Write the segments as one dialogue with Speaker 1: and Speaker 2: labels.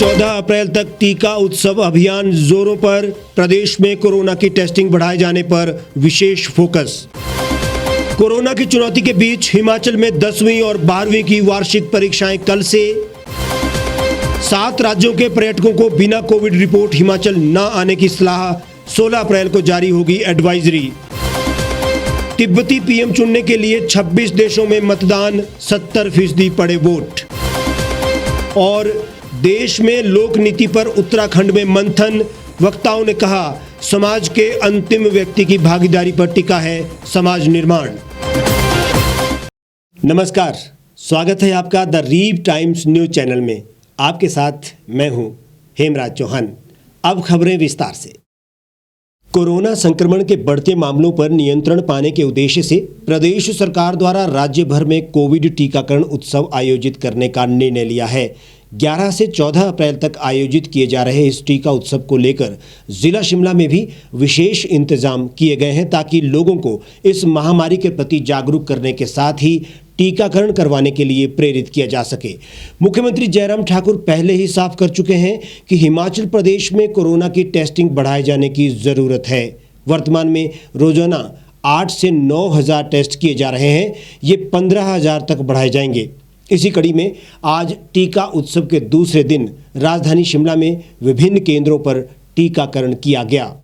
Speaker 1: 14 अप्रैल तक टीका उत्सव अभियान जोरों पर। प्रदेश में कोरोना की टेस्टिंग बढ़ाए जाने पर विशेष फोकस। कोरोना की चुनौती के बीच हिमाचल में 10वीं और 12वीं की वार्षिक परीक्षाएं कल से। 7 राज्यों के पर्यटकों को बिना कोविड रिपोर्ट हिमाचल न आने की सलाह। 16 अप्रैल को जारी होगी एडवाइजरी। तिब्बती पीएम चुनने के लिए 26 देशों में मतदान, 70% पड़े वोट। और देश में लोक नीति पर उत्तराखंड में मंथन। वक्ताओं ने कहा, समाज के अंतिम व्यक्ति की भागीदारी पर टिका है समाज निर्माण। नमस्कार, स्वागत है आपका द रीव टाइम्स न्यूज चैनल में। आपके साथ मैं हूं हेमराज चौहान। अब खबरें विस्तार से। कोरोना संक्रमण के बढ़ते मामलों पर नियंत्रण पाने के उद्देश्य से प्रदेश सरकार द्वारा राज्य भर में कोविड टीकाकरण उत्सव आयोजित करने का निर्णय लिया है। 11 से 14 अप्रैल तक आयोजित किए जा रहे इस टीका उत्सव को लेकर जिला शिमला में भी विशेष इंतजाम किए गए हैं ताकि लोगों को इस महामारी के प्रति जागरूक करने के साथ ही टीकाकरण करवाने के लिए प्रेरित किया जा सके। मुख्यमंत्री जयराम ठाकुर पहले ही साफ कर चुके हैं कि हिमाचल प्रदेश में कोरोना की टेस्टिंग बढ़ाए जाने की ज़रूरत है। वर्तमान में रोजाना 8 से 9 हज़ार टेस्ट किए जा रहे हैं, ये 15 हज़ार तक बढ़ाए जाएंगे। इसी कड़ी में आज टीका उत्सव के दूसरे दिन राजधानी शिमला में विभिन्न केंद्रों पर टीकाकरण किया गया।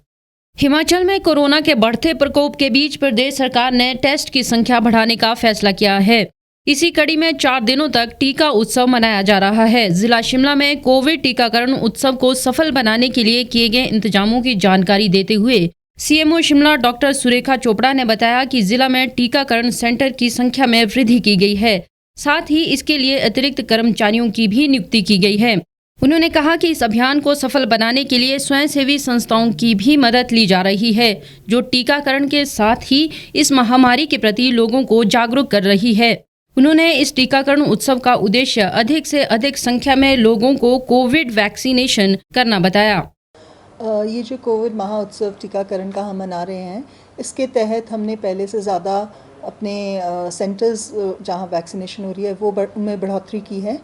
Speaker 2: हिमाचल में कोरोना के बढ़ते प्रकोप के बीच प्रदेश सरकार ने टेस्ट की संख्या बढ़ाने का फैसला किया है। इसी कड़ी में 4 दिनों तक टीका उत्सव मनाया जा रहा है। जिला शिमला में कोविड टीकाकरण उत्सव को सफल बनाने के लिए किए गए इंतजामों की जानकारी देते हुए सीएमओ शिमला डॉक्टर सुरेखा चोपड़ा ने बताया कि जिला में टीकाकरण सेंटर की संख्या में वृद्धि की गई है। साथ ही इसके लिए अतिरिक्त कर्मचारियों की भी नियुक्ति की गई है। उन्होंने कहा कि इस अभियान को सफल बनाने के लिए स्वयंसेवी संस्थाओं की भी मदद ली जा रही है, जो टीकाकरण के साथ ही इस महामारी के प्रति लोगों को जागरूक कर रही है। उन्होंने इस टीकाकरण उत्सव का उद्देश्य अधिक से अधिक संख्या में लोगों को कोविड वैक्सीनेशन करना बताया।
Speaker 3: ये जो कोविड महाउत्सव टीकाकरण का हम मना रहे हैं, इसके तहत हमने पहले से ज़्यादा अपने सेंटर्स जहाँ वैक्सीनेशन हो रही है वो उनमें बढ़ोतरी की है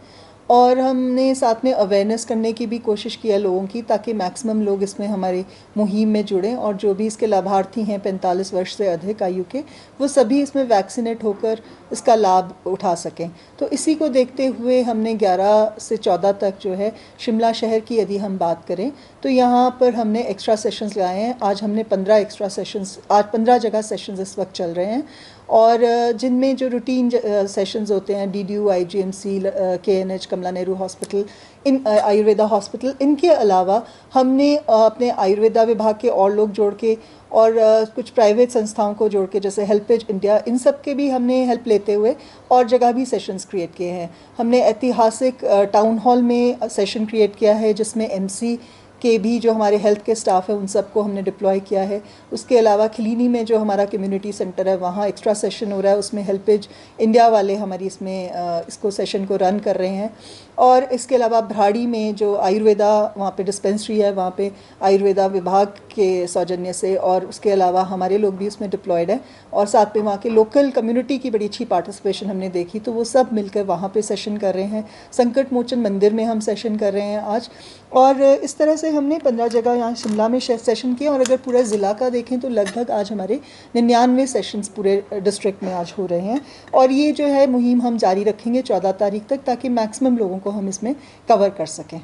Speaker 3: और हमने साथ में अवेयरनेस करने की भी कोशिश की है लोगों की, ताकि मैक्सिमम लोग इसमें हमारी मुहिम में जुड़ें और जो भी इसके लाभार्थी हैं 45 वर्ष से अधिक आयु के, वो सभी इसमें वैक्सीनेट होकर इसका लाभ उठा सकें। तो इसी को देखते हुए हमने 11 से 14 तक जो है शिमला शहर की यदि हम बात करें तो यहाँ पर हमने एक्स्ट्रा सेशंस लगाए हैं। आज हमने 15 एक्स्ट्रा सेशंस, आज 15 जगह सेशंस इस वक्त चल रहे हैं और जिनमें जो रूटीन सेशंस होते हैं DDU, IGMC, KNH, कमला नेहरू हॉस्पिटल, इन आयुर्वेदा हॉस्पिटल, इनके अलावा हमने अपने आयुर्वेदा विभाग के और लोग जोड़ के और कुछ प्राइवेट संस्थाओं को जोड़ के, जैसे हेल्पेज इंडिया, इन सब के भी हमने हेल्प लेते हुए और जगह भी सेशंस क्रिएट किए हैं। हमने ऐतिहासिक टाउन हॉल में सेशन क्रिएट किया है जिसमें MC के भी जो हमारे हेल्थ के स्टाफ है उन सबको हमने डिप्लॉय किया है। उसके अलावा खिलीनी में जो हमारा कम्युनिटी सेंटर है वहाँ एक्स्ट्रा सेशन हो रहा है, उसमें हेल्पेज इंडिया वाले हमारी इसमें इसको सेशन को रन कर रहे हैं। और इसके अलावा भराड़ी में जो आयुर्वेदा वहाँ पे डिस्पेंसरी है, वहाँ पे आयुर्वेदा विभाग के सौजन्य से और उसके अलावा हमारे लोग भी उसमें डिप्लॉयड हैं और साथ में वहाँ के लोकल कम्युनिटी की बड़ी अच्छी पार्टिसिपेशन हमने देखी, तो वो सब मिलकर वहाँ पे सेशन कर रहे हैं। संकट मोचन मंदिर में हम सेशन कर रहे हैं आज, और इस तरह से हमने 15 जगह यहाँ शिमला में सेशन किए। और अगर पूरा ज़िला का देखें तो लगभग आज हमारे 99 सेशंस पूरे डिस्ट्रिक्ट में आज हो रहे हैं और ये जो है मुहिम हम जारी रखेंगे 14 तारीख तक, ताकि मैक्सिमम लोगों को हम इसमें कवर कर सकें।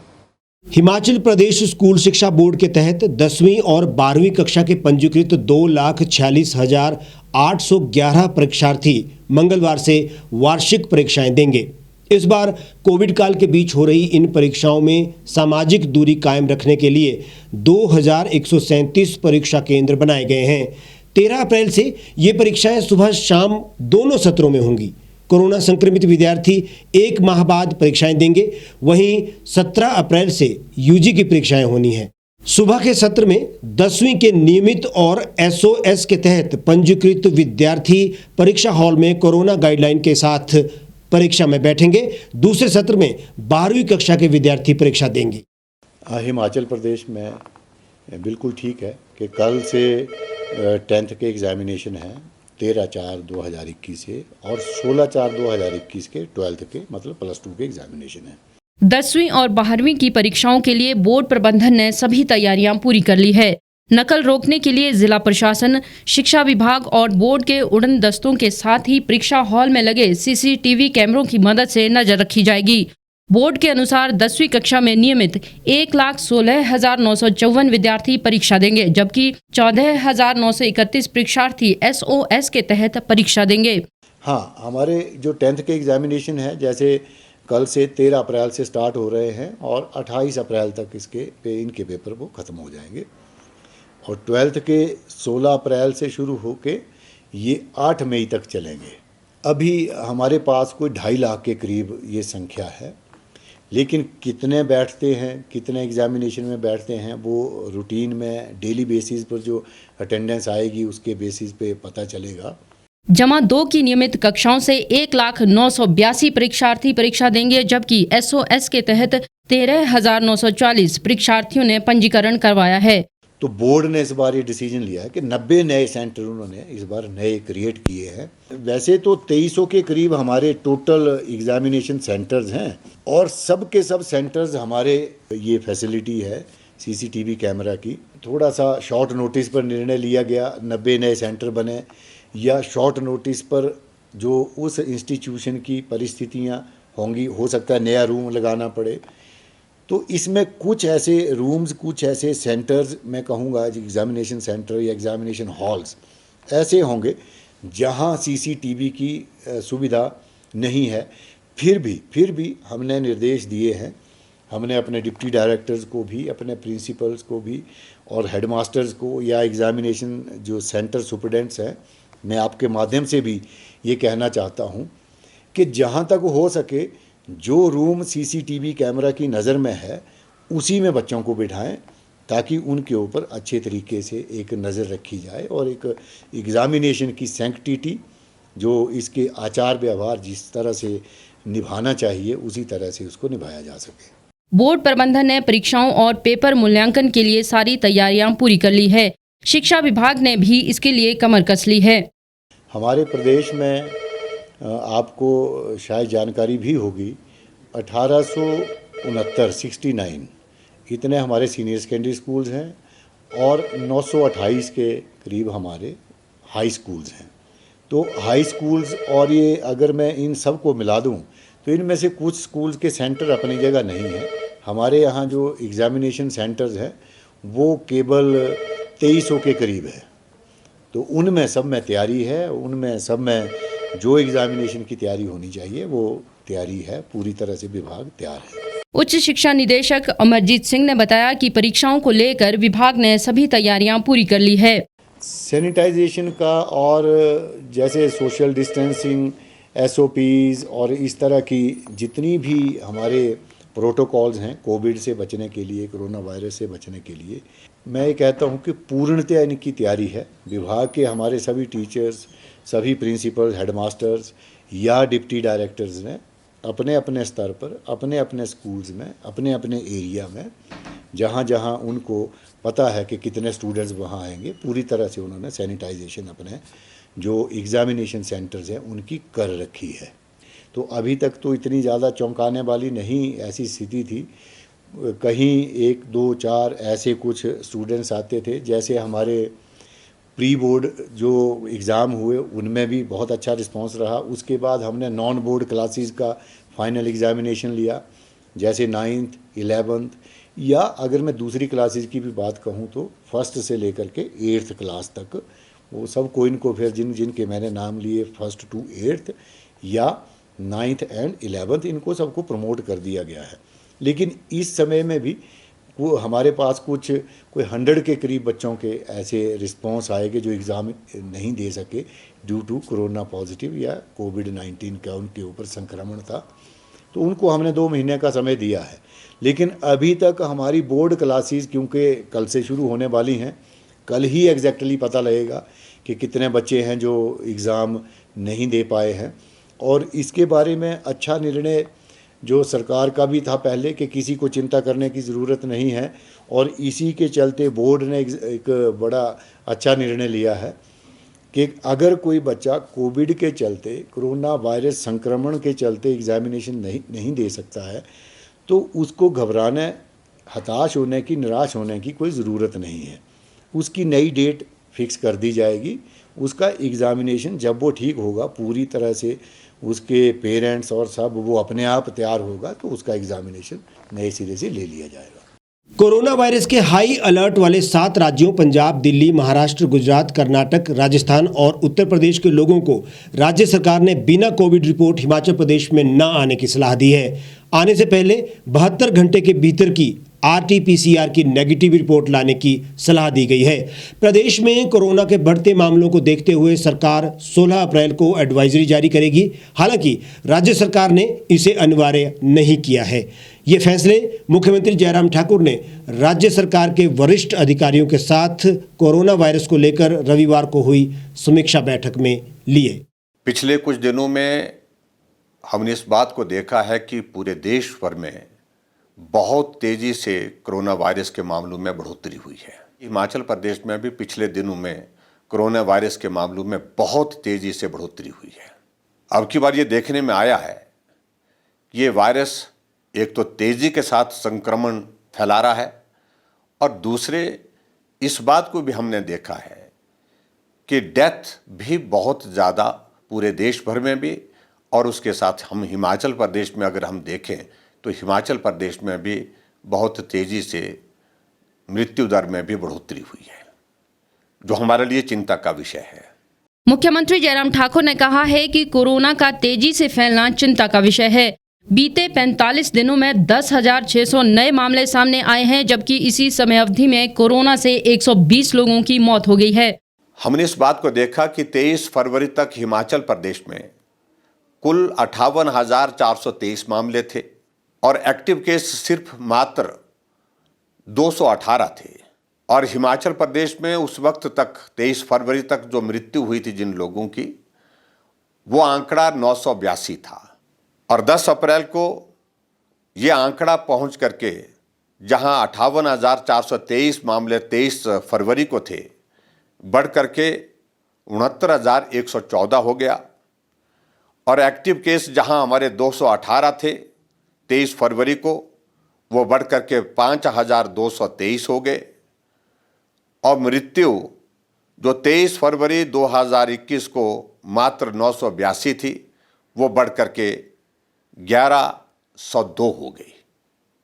Speaker 1: हिमाचल प्रदेश स्कूल शिक्षा बोर्ड के तहत 10वीं और 12वीं कक्षा के पंजीकृत 2,46,811 परीक्षार्थी मंगलवार से वार्षिक परीक्षाएं देंगे। इस बार कोविड काल के बीच हो रही इन परीक्षाओं में सामाजिक दूरी कायम रखने के लिए 2,137 परीक्षा केंद्र बनाए गए हैं। 13 अप्रैल से ये परीक्षाएं सुबह शाम दोनों सत्रों में होंगी। कोरोना संक्रमित विद्यार्थी 1 माह बाद परीक्षाएं देंगे। वहीं 17 अप्रैल से UG की परीक्षाएं होनी हैं। सुबह के सत्र में 10वीं के नियमित और SOS के तहत पंजीकृत विद्यार्थी परीक्षा हॉल में कोरोना गाइडलाइन के साथ परीक्षा में बैठेंगे। दूसरे सत्र में 12वीं कक्षा के विद्यार्थी परीक्षा देंगे।
Speaker 4: हिमाचल प्रदेश में बिल्कुल ठीक है कि कल से 10th के एग्जामिनेशन है 13/4/2021 से और 16/4/2021 के 12th के मतलब +2 के एग्जामिनेशन है।
Speaker 2: 10वीं और 12वीं की परीक्षाओं के लिए बोर्ड प्रबंधन ने सभी तैयारियां पूरी कर ली है। नकल रोकने के लिए जिला प्रशासन, शिक्षा विभाग और बोर्ड के उड़न दस्तों के साथ ही परीक्षा हॉल में लगे सीसीटीवी कैमरों की मदद से नजर रखी जाएगी। बोर्ड के अनुसार 10वीं कक्षा में नियमित 1,16,954 विद्यार्थी परीक्षा देंगे, जबकि 14,931 परीक्षार्थी SOS के तहत परीक्षा देंगे।
Speaker 4: हाँ, हमारे जो 10th के एग्जामिनेशन है, जैसे कल से 13 अप्रैल से स्टार्ट हो रहे हैं और 28 अप्रैल तक इनके पेपर वो ख़त्म हो जाएंगे, और 12th के 16 अप्रैल से शुरू होके ये 8 मई तक चलेंगे। अभी हमारे पास कोई 2.5 लाख के करीब ये संख्या है, लेकिन कितने बैठते हैं, कितने एग्जामिनेशन में बैठते हैं, वो रूटीन में डेली बेसिस पर जो अटेंडेंस आएगी उसके बेसिस पे पता चलेगा।
Speaker 2: जमा 2 की नियमित कक्षाओं से 1,0982 परीक्षार्थी परीक्षा देंगे, जबकि SOS के तहत 13,940 परीक्षार्थियों ने पंजीकरण करवाया है।
Speaker 4: तो बोर्ड ने इस बार ये डिसीजन लिया है कि 90 नए सेंटर उन्होंने इस बार नए क्रिएट किए हैं। वैसे तो 2300 के करीब हमारे टोटल एग्जामिनेशन सेंटर्स हैं, और सब के सब सेंटर्स हमारे ये फैसिलिटी है CCTV कैमरा की। थोड़ा सा शॉर्ट नोटिस पर निर्णय लिया गया, 90 नए सेंटर बने, या शॉर्ट नोटिस पर जो उस इंस्टीट्यूशन की परिस्थितियां होंगी, हो सकता है नया रूम लगाना पड़े। तो इसमें कुछ ऐसे रूम्स, कुछ ऐसे सेंटर्स, मैं कहूँगा एग्जामिनेशन सेंटर या एग्जामिनेशन हॉल्स ऐसे होंगे जहाँ CCTV की सुविधा नहीं है। फिर भी हमने निर्देश दिए हैं, हमने अपने डिप्टी डायरेक्टर्स को भी, अपने प्रिंसिपल्स को भी और हेडमास्टर्स को या एग्जामिनेशन जो सेंटर सुपरडेंट्स हैं, मैं आपके माध्यम से भी ये कहना चाहता हूँ कि जहाँ तक हो सके जो रूम CCTV कैमरा की नज़र में है उसी में बच्चों को बिठाएं, ताकि उनके ऊपर अच्छे तरीके से एक नज़र रखी जाए और एक एग्ज़ामिनेशन की सैंक्टिटी, जो इसके आचार व्यवहार जिस तरह से निभाना चाहिए उसी तरह से उसको निभाया जा सके।
Speaker 2: बोर्ड प्रबंधन ने परीक्षाओं और पेपर मूल्यांकन के लिए सारी तैयारियां पूरी कर ली है। शिक्षा विभाग ने भी इसके लिए कमर कस ली है।
Speaker 4: हमारे प्रदेश में आपको शायद जानकारी भी होगी, 1869 इतने हमारे सीनियर सेकेंडरी स्कूल्स हैं और 928 के करीब हमारे हाई स्कूल्स हैं। तो हाई स्कूल्स, और ये अगर मैं इन सब को मिला दूं तो इनमें से कुछ स्कूल्स के सेंटर अपनी जगह नहीं है। हमारे यहाँ जो एग्ज़ामिनेशन सेंटर्स हैं वो केवल 2300 के करीब है। तो उनमें सब में तैयारी है, उनमें सब में जो एग्जामिनेशन की तैयारी होनी चाहिए वो तैयारी है, पूरी तरह से विभाग तैयार है।
Speaker 2: उच्च शिक्षा निदेशक अमरजीत सिंह ने बताया कि परीक्षाओं को लेकर विभाग ने सभी तैयारियां पूरी कर ली है।
Speaker 4: सैनिटाइजेशन का और जैसे सोशल डिस्टेंसिंग, SOPs और इस तरह की जितनी भी हमारे प्रोटोकॉल्स हैं कोविड से बचने के लिए, कोरोना वायरस से बचने के लिए, मैं ये कहता हूँ कि पूर्णतया इनकी तैयारी है। विभाग के हमारे सभी टीचर्स, सभी प्रिंसिपल, हेडमास्टर्स या डिप्टी डायरेक्टर्स ने अपने अपने स्तर पर, अपने अपने स्कूल्स में, अपने अपने एरिया में, जहाँ जहाँ उनको पता है कि कितने स्टूडेंट्स वहाँ आएंगे, पूरी तरह से उन्होंने सैनिटाइजेशन अपने जो एग्ज़ामिनेशन सेंटर्स हैं उनकी कर रखी है। तो अभी तक तो इतनी ज़्यादा चौंकाने वाली नहीं ऐसी स्थिति थी। कहीं 1, 2, 4 ऐसे कुछ स्टूडेंट्स आते थे। जैसे हमारे प्री बोर्ड जो एग्ज़ाम हुए उनमें भी बहुत अच्छा रिस्पांस रहा। उसके बाद हमने नॉन बोर्ड क्लासेस का फाइनल एग्ज़ामिनेशन लिया, जैसे 9th, 11th, या अगर मैं दूसरी क्लासेस की भी बात कहूँ तो 1st से लेकर के 8th क्लास तक, वो सब को इनको फिर जिनके मैंने नाम लिए 1st to 8th या 9th and 11th, इनको सबको प्रमोट कर दिया गया है। लेकिन इस समय में भी वो हमारे पास कोई 100 के करीब बच्चों के ऐसे रिस्पांस आएंगे जो एग्ज़ाम नहीं दे सके ड्यू टू कोरोना पॉजिटिव या कोविड-19 का उनके ऊपर संक्रमण था। तो उनको हमने 2 महीने का समय दिया है। लेकिन अभी तक हमारी बोर्ड क्लासेस क्योंकि कल से शुरू होने वाली हैं, कल ही एग्जैक्टली पता लगेगा कि कितने बच्चे हैं जो एग्ज़ाम नहीं दे पाए हैं। और इसके बारे में अच्छा निर्णय जो सरकार का भी था पहले कि किसी को चिंता करने की ज़रूरत नहीं है, और इसी के चलते बोर्ड ने एक बड़ा अच्छा निर्णय लिया है कि अगर कोई बच्चा कोविड के चलते, कोरोना वायरस संक्रमण के चलते एग्ज़ामिनेशन नहीं दे सकता है, तो तो उसको घबराने, हताश होने की, निराश होने की कोई ज़रूरत नहीं है। उसकी नई डेट फिक्स कर दी जाएगी। उसका एग्ज़ामिनेशन जब वो ठीक होगा, पूरी तरह से उसके पेरेंट्स और सब वो अपने आप तैयार होगा, तो उसका एग्ज़ामिनेशन नए सिरे से ले लिया जाएगा।
Speaker 1: कोरोना वायरस के हाई अलर्ट वाले 7 राज्यों पंजाब, दिल्ली, महाराष्ट्र, गुजरात, कर्नाटक, राजस्थान और उत्तर प्रदेश के लोगों को राज्य सरकार ने बिना कोविड रिपोर्ट हिमाचल प्रदेश में न आने की सलाह दी है। आने से पहले 72 घंटे के भीतर की RT-PCR की नेगेटिव रिपोर्ट लाने की सलाह दी गई है। प्रदेश में कोरोना के बढ़ते मामलों को देखते हुए सरकार 16 अप्रैल को एडवाइजरी जारी करेगी। हालांकि राज्य सरकार ने इसे अनिवार्य नहीं किया है। ये फैसले मुख्यमंत्री जयराम ठाकुर ने राज्य सरकार के वरिष्ठ अधिकारियों के साथ कोरोना वायरस को लेकर रविवार को हुई समीक्षा बैठक में लिए।
Speaker 5: पिछले कुछ दिनों में हमने इस बात को देखा है कि पूरे देश भर में बहुत तेजी से कोरोना वायरस के मामलों में बढ़ोतरी हुई है। हिमाचल प्रदेश में भी पिछले दिनों में कोरोना वायरस के मामलों में बहुत तेजी से बढ़ोतरी हुई है। अब की बार ये देखने में आया है, ये वायरस एक तो तेजी के साथ संक्रमण फैला रहा है और दूसरे इस बात को भी हमने देखा है कि डेथ भी बहुत ज़्यादा पूरे देश भर में भी, और उसके साथ हम हिमाचल प्रदेश में अगर हम देखें तो हिमाचल प्रदेश में भी बहुत तेज़ी से मृत्यु दर में भी बढ़ोतरी हुई है, जो हमारे लिए चिंता का विषय है।
Speaker 2: मुख्यमंत्री जयराम ठाकुर ने कहा है कि कोरोना का तेजी से फैलना चिंता का विषय है। बीते 45 दिनों में 10,600 नए मामले सामने आए हैं, जबकि इसी समय अवधि में कोरोना से 120 लोगों की मौत हो गई है।
Speaker 5: हमने इस बात को देखा कि 23 फरवरी तक हिमाचल प्रदेश में कुल 58,423 मामले थे और एक्टिव केस सिर्फ मात्र 218 थे। और हिमाचल प्रदेश में उस वक्त तक 23 फरवरी तक जो मृत्यु हुई थी जिन लोगों की, वो आंकड़ा 982 था। और 10 अप्रैल को ये आंकड़ा पहुंच करके जहां 58,423 मामले 23 फरवरी को थे, बढ़ करके 69,114 हो गया। और एक्टिव केस जहां हमारे 218 थे 23 फरवरी को, वो बढ़ करके 5,223 हो गए। और मृत्यु जो 23 फरवरी 2021 को मात्र 982 थी, वो बढ़ करके 1,102 हो गई,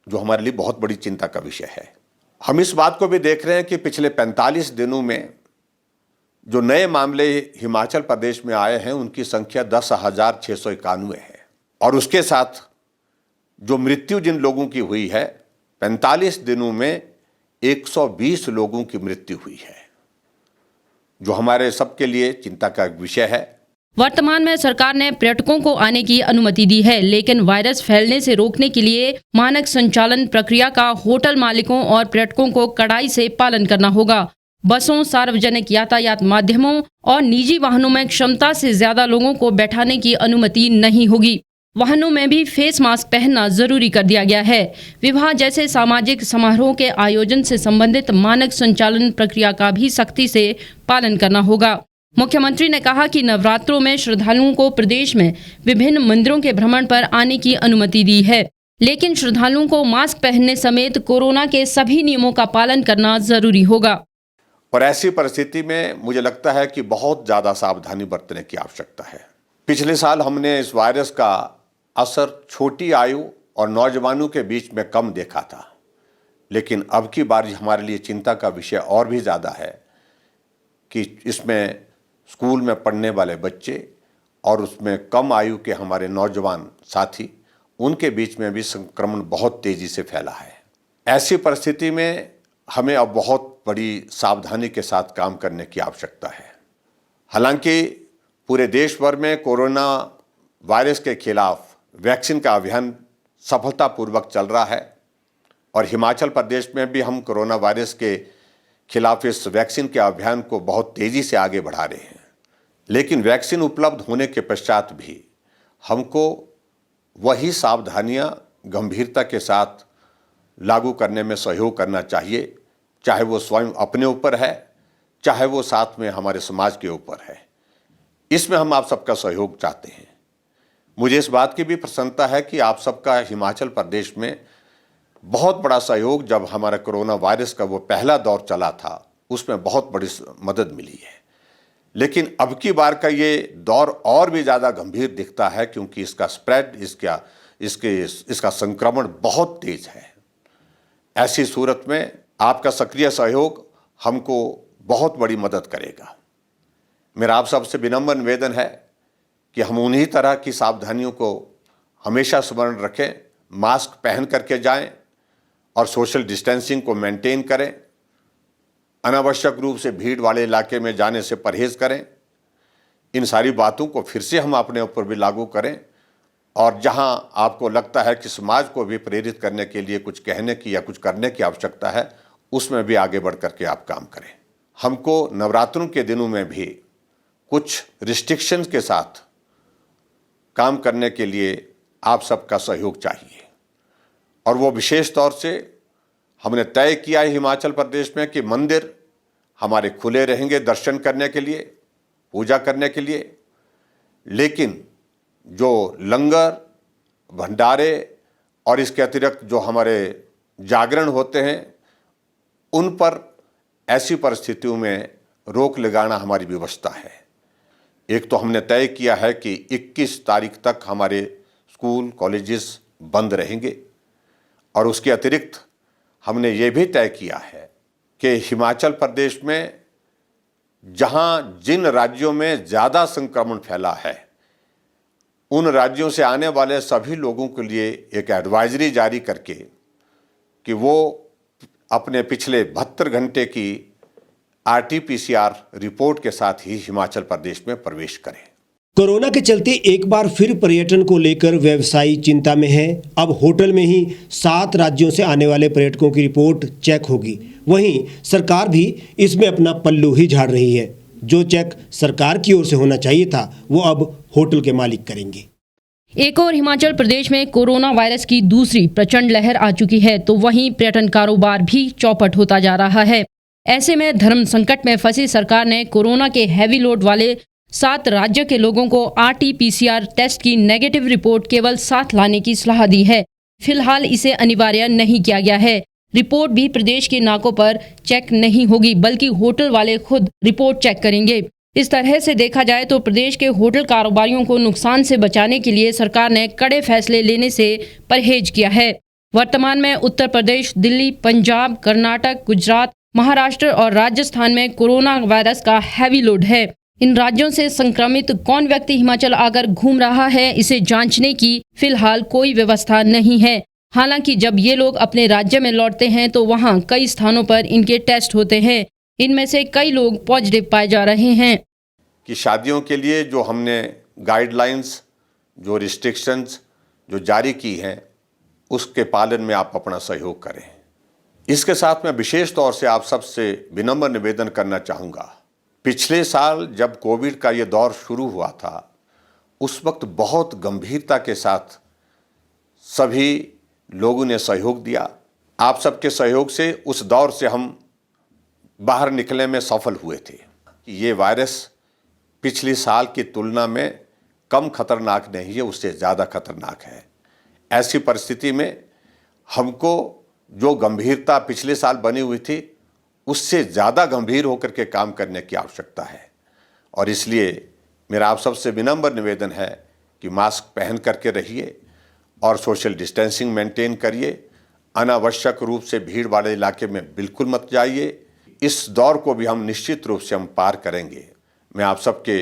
Speaker 5: जो हमारे लिए बहुत बड़ी चिंता का विषय है। हम इस बात को भी देख रहे हैं कि पिछले 45 दिनों में जो नए मामले हिमाचल प्रदेश में आए हैं उनकी संख्या 10,691 है। और उसके साथ जो मृत्यु जिन लोगों की हुई है, 45 दिनों में 120 लोगों की मृत्यु हुई है, जो हमारे सबके लिए चिंता का विषय है।
Speaker 2: वर्तमान में सरकार ने पर्यटकों को आने की अनुमति दी है, लेकिन वायरस फैलने से रोकने के लिए मानक संचालन प्रक्रिया का होटल मालिकों और पर्यटकों को कड़ाई से पालन करना होगा। बसों, सार्वजनिक यातायात माध्यमों और निजी वाहनों में क्षमता से ज्यादा लोगों को बैठाने की अनुमति नहीं होगी। वाहनों में भी फेस मास्क पहनना जरूरी कर दिया गया है। विवाह जैसे सामाजिक समारोह के आयोजन से संबंधित मानक संचालन प्रक्रिया का भी सख्ती से पालन करना होगा। मुख्यमंत्री ने कहा कि नवरात्रों में श्रद्धालुओं को प्रदेश में विभिन्न मंदिरों के भ्रमण पर आने की अनुमति दी है, लेकिन श्रद्धालुओं को मास्क पहनने समेत कोरोना के सभी नियमों का पालन करना जरूरी होगा।
Speaker 5: और ऐसी परिस्थिति में मुझे लगता है कि बहुत ज़्यादा सावधानी बरतने की आवश्यकता है। पिछले साल हमने इस वायरस का असर छोटी आयु और नौजवानों के बीच में कम देखा था, लेकिन अब की बार हमारे लिए चिंता का विषय और भी ज़्यादा है कि इसमें स्कूल में पढ़ने वाले बच्चे और उसमें कम आयु के हमारे नौजवान साथी, उनके बीच में भी संक्रमण बहुत तेज़ी से फैला है। ऐसी परिस्थिति में हमें अब बहुत बड़ी सावधानी के साथ काम करने की आवश्यकता है। हालांकि पूरे देश भर में कोरोना वायरस के खिलाफ वैक्सीन का अभियान सफलतापूर्वक चल रहा है और हिमाचल प्रदेश में भी हम कोरोना वायरस के खिलाफ इस वैक्सीन के अभियान को बहुत तेज़ी से आगे बढ़ा रहे हैं। लेकिन वैक्सीन उपलब्ध होने के पश्चात भी हमको वही सावधानियां गंभीरता के साथ लागू करने में सहयोग करना चाहिए, चाहे वो स्वयं अपने ऊपर है, चाहे वो साथ में हमारे समाज के ऊपर है। इसमें हम आप सबका सहयोग चाहते हैं। मुझे इस बात की भी प्रसन्नता है कि आप सबका हिमाचल प्रदेश में बहुत बड़ा सहयोग जब हमारा कोरोना वायरस का वो पहला दौर चला था उसमें बहुत बड़ी मदद मिली है। लेकिन अब की बार का ये दौर और भी ज़्यादा गंभीर दिखता है क्योंकि इसका स्प्रेड, इसका संक्रमण बहुत तेज है। ऐसी सूरत में आपका सक्रिय सहयोग हमको बहुत बड़ी मदद करेगा। मेरा आप सबसे विनम्र निवेदन है कि हम उन्हीं तरह की सावधानियों को हमेशा स्मरण रखें, मास्क पहन करके जाएं और सोशल डिस्टेंसिंग को मेंटेन करें, अनावश्यक रूप से भीड़ वाले इलाके में जाने से परहेज करें। इन सारी बातों को फिर से हम अपने ऊपर भी लागू करें और जहां आपको लगता है कि समाज को भी प्रेरित करने के लिए कुछ कहने की या कुछ करने की आवश्यकता है, उसमें भी आगे बढ़ करके आप काम करें। हमको नवरात्रों के दिनों में भी कुछ रिस्ट्रिक्शंस के साथ काम करने के लिए आप सबका सहयोग चाहिए और वो विशेष तौर से हमने तय किया है हिमाचल प्रदेश में कि मंदिर हमारे खुले रहेंगे दर्शन करने के लिए, पूजा करने के लिए, लेकिन जो लंगर, भंडारे और इसके अतिरिक्त जो हमारे जागरण होते हैं उन पर ऐसी परिस्थितियों में रोक लगाना हमारी व्यवस्था है। एक तो हमने तय किया है कि 21 तारीख तक हमारे स्कूल, कॉलेजेस बंद रहेंगे और उसके अतिरिक्त हमने ये भी तय किया है कि हिमाचल प्रदेश में जहां जिन राज्यों में ज़्यादा संक्रमण फैला है उन राज्यों से आने वाले सभी लोगों के लिए एक एडवाइजरी जारी करके कि वो अपने पिछले 72 घंटे की RT-PCR रिपोर्ट के साथ ही हिमाचल प्रदेश में प्रवेश करें।
Speaker 1: कोरोना के चलते एक बार फिर पर्यटन को लेकर व्यवसायी चिंता में है। अब होटल में ही 7 राज्यों से आने वाले पर्यटकों की रिपोर्ट चेक होगी। वहीं सरकार भी इसमें अपना पल्लू ही झाड़ रही है। जो चेक सरकार की ओर से होना चाहिए था वो अब होटल के मालिक करेंगे।
Speaker 2: एक और हिमाचल प्रदेश में कोरोना वायरस की दूसरी प्रचंड लहर आ चुकी है तो वहीं पर्यटन कारोबार भी चौपट होता जा रहा है। ऐसे में धर्म संकट में फंसी सरकार ने कोरोना के हैवी लोड वाले 7 राज्य के लोगों को RT-PCR टेस्ट की नेगेटिव रिपोर्ट केवल साथ लाने की सलाह दी है। फिलहाल इसे अनिवार्य नहीं किया गया है। रिपोर्ट भी प्रदेश के नाकों पर चेक नहीं होगी बल्कि होटल वाले खुद रिपोर्ट चेक करेंगे। इस तरह से देखा जाए तो प्रदेश के होटल कारोबारियों को नुकसान से बचाने के लिए सरकार ने कड़े फैसले लेने से परहेज किया है। वर्तमान में उत्तर प्रदेश, दिल्ली, पंजाब, कर्नाटक, गुजरात, महाराष्ट्र और राजस्थान में कोरोना वायरस का हैवी लोड है। इन राज्यों से संक्रमित कौन व्यक्ति हिमाचल आकर घूम रहा है, इसे जांचने की फिलहाल कोई व्यवस्था नहीं है। हालांकि जब ये लोग अपने राज्य में लौटते हैं तो वहां कई स्थानों पर इनके टेस्ट होते हैं। इनमें से कई लोग पॉजिटिव पाए जा रहे हैं।
Speaker 5: कि शादियों के लिए जो हमने गाइडलाइंस, जो रिस्ट्रिक्शंस जो जारी की हैं, उसके पालन में आप अपना सहयोग करें। इसके साथ मैं विशेष तौर से आप सबसे विनम्र निवेदन करना चाहूँगा। पिछले साल जब कोविड का ये दौर शुरू हुआ था उस वक्त बहुत गंभीरता के साथ सभी लोगों ने सहयोग दिया। आप सबके सहयोग से उस दौर से हम बाहर निकलने में सफल हुए थे। ये वायरस पिछले साल की तुलना में कम खतरनाक नहीं है, उससे ज़्यादा खतरनाक है। ऐसी परिस्थिति में हमको जो गंभीरता पिछले साल बनी हुई थी उससे ज़्यादा गंभीर होकर के काम करने की आवश्यकता है और इसलिए मेरा आप सबसे विनम्र निवेदन है कि मास्क पहन करके रहिए और सोशल डिस्टेंसिंग मेंटेन करिए। अनावश्यक रूप से भीड़ वाले इलाके में बिल्कुल मत जाइए। इस दौर को भी हम निश्चित रूप से हम पार करेंगे। मैं आप सबके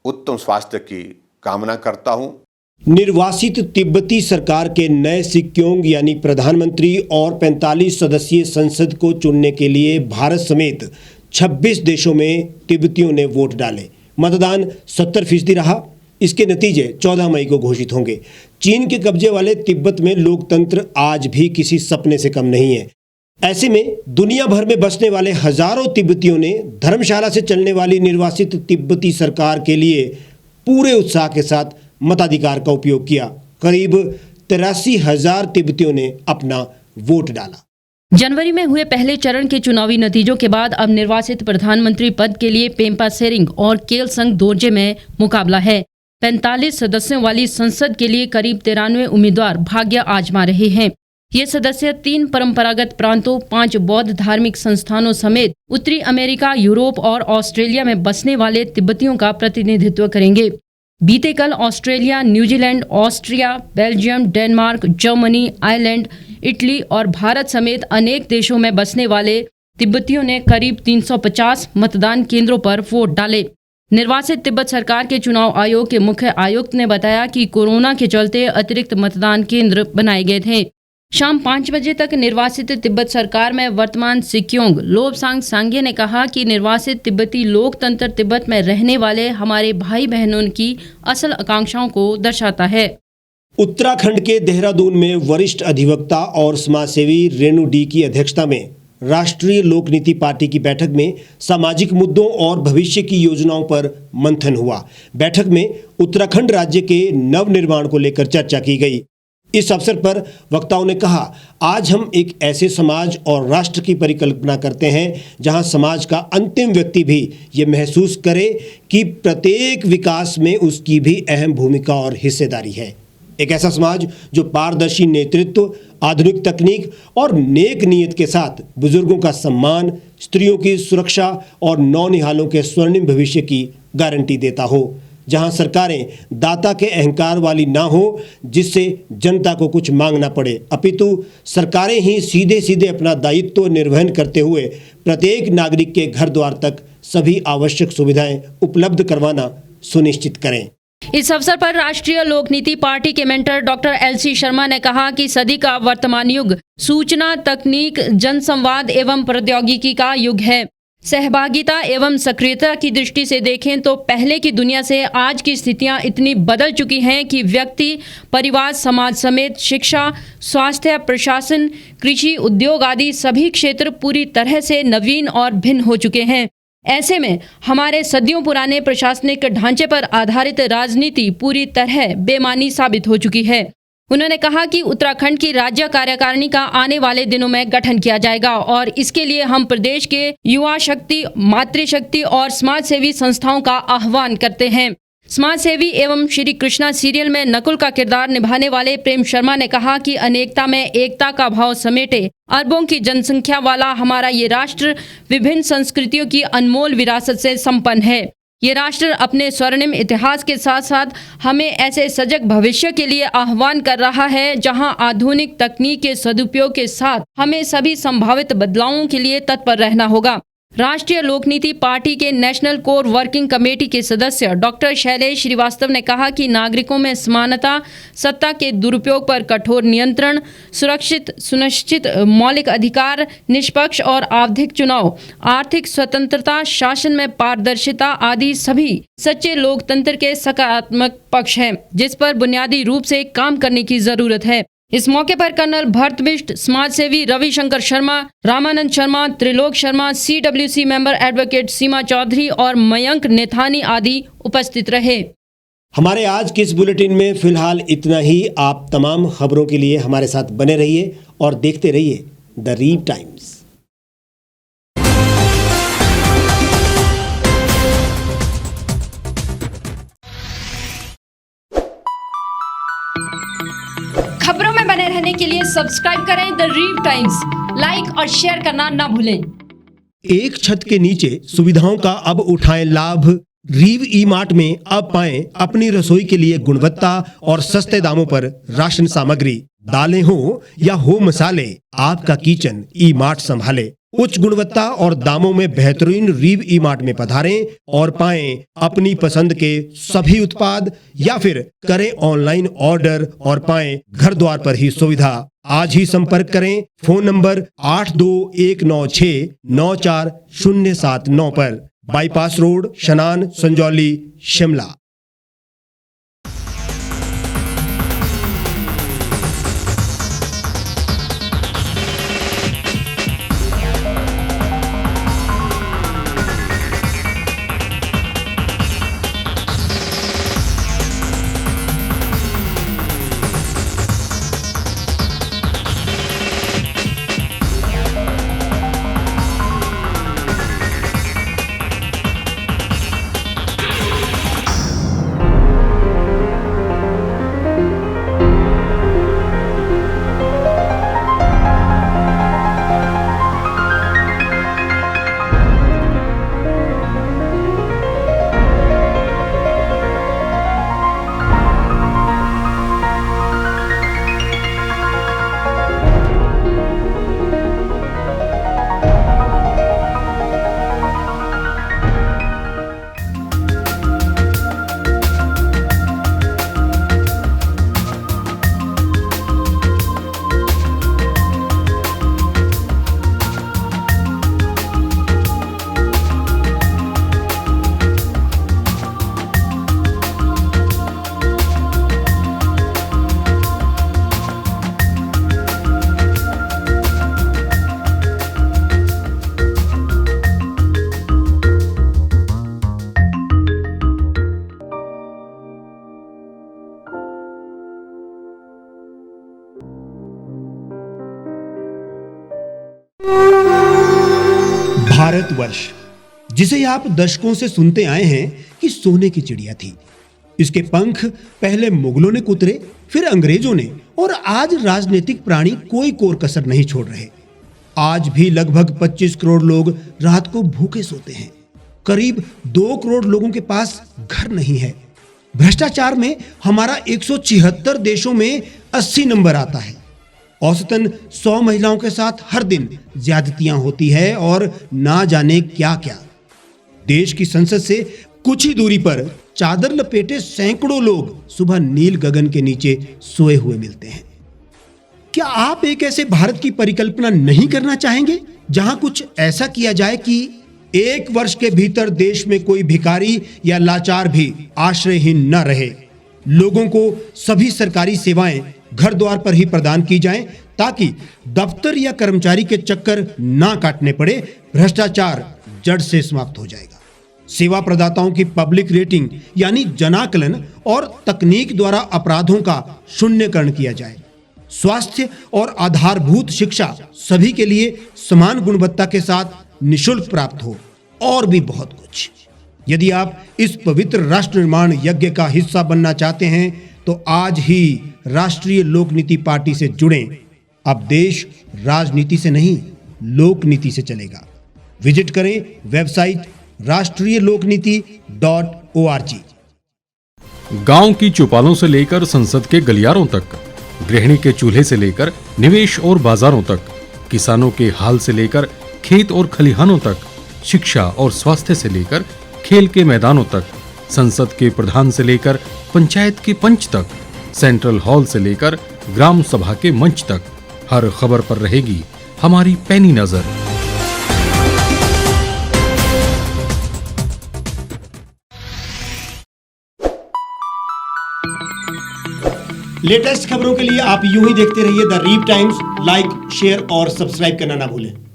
Speaker 5: उत्तम स्वास्थ्य की कामना करता हूँ।
Speaker 1: निर्वासित तिब्बती सरकार के नए सिक्योंग यानी प्रधानमंत्री और 45 सदस्यीय संसद को चुनने के लिए भारत समेत 26 देशों में तिब्बतियों ने वोट डाले। मतदान 70% रहा। इसके नतीजे 14 मई को घोषित होंगे। चीन के कब्जे वाले तिब्बत में लोकतंत्र आज भी किसी सपने से कम नहीं है। ऐसे में दुनिया भर में बसने वाले हजारों तिब्बतियों ने धर्मशाला से चलने वाली निर्वासित तिब्बती सरकार के लिए पूरे उत्साह के साथ मताधिकार का उपयोग किया। करीब 83,000 तिब्बतियों ने अपना वोट डाला।
Speaker 2: जनवरी में हुए पहले चरण के चुनावी नतीजों के बाद अब निर्वासित प्रधानमंत्री पद के लिए पेम्पा सेरिंग और केलसंग दोरजे में मुकाबला है। 45 सदस्यों वाली संसद के लिए करीब 93 उम्मीदवार भाग्य आजमा रहे हैं। ये सदस्य 3 परंपरागत प्रांतों, 5 बौद्ध धार्मिक संस्थानों समेत उत्तरी अमेरिका, यूरोप और ऑस्ट्रेलिया में बसने वाले तिब्बतियों का प्रतिनिधित्व करेंगे। बीते कल Australia, New Zealand, Austria, Belgium, Denmark, Germany, Ireland, Italy और भारत समेत अनेक देशों में बसने वाले तिब्बतियों ने करीब 350 मतदान केंद्रों पर वोट डाले। निर्वासित तिब्बत सरकार के चुनाव आयोग के मुख्य आयुक्त ने बताया कि कोरोना के चलते अतिरिक्त मतदान केंद्र बनाए गए थे। शाम 5 बजे तक निर्वासित तिब्बत सरकार में वर्तमान सिक्योंग लोबसांग सांगे ने कहा कि निर्वासित तिब्बती लोकतंत्र तिब्बत में रहने वाले हमारे भाई बहनों की असल आकांक्षाओं को दर्शाता है।
Speaker 1: उत्तराखंड के देहरादून में वरिष्ठ अधिवक्ता और समाजसेवी रेणु डी की अध्यक्षता में राष्ट्रीय लोक नीति पार्टी की बैठक में सामाजिक मुद्दों और भविष्य की योजनाओं पर मंथन हुआ। बैठक में उत्तराखंड राज्य के नवनिर्माण को लेकर चर्चा की गई। इस अवसर पर वक्ताओं ने कहा, आज हम एक ऐसे समाज और राष्ट्र की परिकल्पना करते हैं जहां समाज का अंतिम व्यक्ति भी ये महसूस करे कि प्रत्येक विकास में उसकी भी अहम भूमिका और हिस्सेदारी है। एक ऐसा समाज जो पारदर्शी नेतृत्व, आधुनिक तकनीक और नेक नीयत के साथ बुजुर्गों का सम्मान, स्त्रियों की सुरक्षा और नौनिहालों के स्वर्णिम भविष्य की गारंटी देता हो, जहां सरकारें दाता के अहंकार वाली ना हो जिससे जनता को कुछ मांगना पड़े, अपितु सरकारें ही सीधे सीधे अपना दायित्व निर्वहन करते हुए प्रत्येक नागरिक के घर द्वार तक सभी आवश्यक सुविधाएं उपलब्ध करवाना सुनिश्चित करें।
Speaker 2: इस अवसर पर राष्ट्रीय लोक नीति पार्टी के मेंटर डॉक्टर एलसी शर्मा ने कहा कि सदी का वर्तमान युग सूचना, तकनीक, जनसंवाद एवं प्रौद्योगिकी का युग है। सहभागिता एवं सक्रियता की दृष्टि से देखें तो पहले की दुनिया से आज की स्थितियां इतनी बदल चुकी हैं कि व्यक्ति, परिवार, समाज समेत शिक्षा, स्वास्थ्य, प्रशासन, कृषि, उद्योग आदि सभी क्षेत्र पूरी तरह से नवीन और भिन्न हो चुके हैं। ऐसे में हमारे सदियों पुराने प्रशासनिक ढांचे पर आधारित राजनीति पूरी तरह बेमानी साबित हो चुकी है। उन्होंने कहा कि उत्तराखंड की राज्य कार्यकारिणी का आने वाले दिनों में गठन किया जाएगा और इसके लिए हम प्रदेश के युवा शक्ति, मातृशक्ति और समाजसेवी संस्थाओं का आह्वान करते हैं। समाजसेवी एवं श्री कृष्णा सीरियल में नकुल का किरदार निभाने वाले प्रेम शर्मा ने कहा कि अनेकता में एकता का भाव समेटे अरबों की जनसंख्या वाला हमारा ये राष्ट्र विभिन्न संस्कृतियों की अनमोल विरासत से संपन्न है। ये राष्ट्र अपने स्वर्णिम इतिहास के साथ साथ हमें ऐसे सजग भविष्य के लिए आह्वान कर रहा है जहां आधुनिक तकनीक के सदुपयोग के साथ हमें सभी संभावित बदलावों के लिए तत्पर रहना होगा। राष्ट्रीय लोकनीति पार्टी के नेशनल कोर वर्किंग कमेटी के सदस्य डॉक्टर शैलेश श्रीवास्तव ने कहा कि नागरिकों में समानता, सत्ता के दुरुपयोग पर कठोर नियंत्रण, सुनिश्चित मौलिक अधिकार, निष्पक्ष और आवधिक चुनाव, आर्थिक स्वतंत्रता, शासन में पारदर्शिता आदि सभी सच्चे लोकतंत्र के सकारात्मक पक्ष हैं, जिस पर बुनियादी रूप से काम करने की जरूरत है। इस मौके पर कर्नल भरत बिष्ट, समाजसेवी Ravishankar Sharma, Ramanand Sharma, Trilok Sharma, CWC member advocate Seema Chaudhary और मयंक नेथानी आदि उपस्थित रहे।
Speaker 1: हमारे आज के इस बुलेटिन में फिलहाल इतना ही। आप तमाम खबरों के लिए हमारे साथ बने रहिए और देखते रहिए द रीव टाइम्स।
Speaker 2: खबरों में बने रहने के लिए सब्सक्राइब करें द रीव टाइम्स, लाइक और शेयर करना ना भूलें।
Speaker 1: एक छत के नीचे सुविधाओं का अब उठाएं लाभ। रीव ई मार्ट में अब पाएं अपनी रसोई के लिए गुणवत्ता और सस्ते दामों पर राशन सामग्री। दालें हो या हो मसाले, आपका किचन ई मार्ट संभाले। उच्च गुणवत्ता और दामों में बेहतरीन रीव ई मार्ट में पधारें और पाएं अपनी पसंद के सभी उत्पाद, या फिर करें ऑनलाइन ऑर्डर और पाएं घर द्वार पर ही सुविधा। आज ही संपर्क करें फोन नंबर 8219694079 पर, बाईपास रोड, शनान, संजौली, शिमला। भारतवर्ष, जिसे आप दशकों से सुनते आए हैं कि सोने की चिड़िया थी। इसके पंख पहले मुगलों ने कुतरे, फिर अंग्रेजों ने, और आज राजनीतिक प्राणी कोई कोर कसर नहीं छोड़ रहे। आज भी लगभग 25 करोड़ लोग रात को भूखे सोते हैं। करीब 2 करोड़ लोगों के पास घर नहीं है। भ्रष्टाचार में हमारा 176 देशों में 80 नंबर आता है। औसतन 100 महिलाओं के साथ हर दिन ज्यादतियां होती है और ना जाने क्या क्या। देश की संसद से कुछ ही दूरी पर चादर लपेटे सैकड़ों लोग सुबह नील गगन के नीचे सोए हुए मिलते हैं। क्या आप एक ऐसे भारत की परिकल्पना नहीं करना चाहेंगे जहां कुछ ऐसा किया जाए कि 1 वर्ष के भीतर देश में कोई भिखारी या लाचार भी आश्रयहीन न रहे? लोगों को सभी सरकारी सेवाएं घर द्वार पर ही प्रदान की जाएं ताकि दफ्तर या कर्मचारी के चक्कर ना काटने पड़े। भ्रष्टाचार जड़ से समाप्त हो जाएगा। सेवा प्रदाताओं की पब्लिक रेटिंग यानी जनाकलन और तकनीक द्वारा अपराधों का शून्यकरण किया जाए। स्वास्थ्य और आधारभूत शिक्षा सभी के लिए समान गुणवत्ता के साथ निशुल्क प्राप्त हो, और भी बहुत कुछ। यदि आप इस पवित्र राष्ट्र निर्माण यज्ञ का हिस्सा बनना चाहते हैं तो आज ही राष्ट्रीय लोक नीति पार्टी से जुड़ें। अब देश राजनीति से नहीं, लोक नीति से चलेगा। विजिट करें वेबसाइट rashtriyalokniti.org।
Speaker 6: गांव की चौपालों से लेकर संसद के गलियारों तक, गृहिणी के चूल्हे से लेकर निवेश और बाजारों तक, किसानों के हाल से लेकर खेत और खलिहानों तक, शिक्षा और स्वास्थ्य से लेकर खेल के मैदानों तक, संसद के प्रधान से लेकर पंचायत के पंच तक, सेंट्रल हॉल से लेकर ग्राम सभा के मंच तक, हर खबर पर रहेगी हमारी पैनी नजर।
Speaker 1: लेटेस्ट खबरों के लिए आप यूं ही देखते रहिए The Reap Times. Like, share और सब्सक्राइब करना ना भूलें।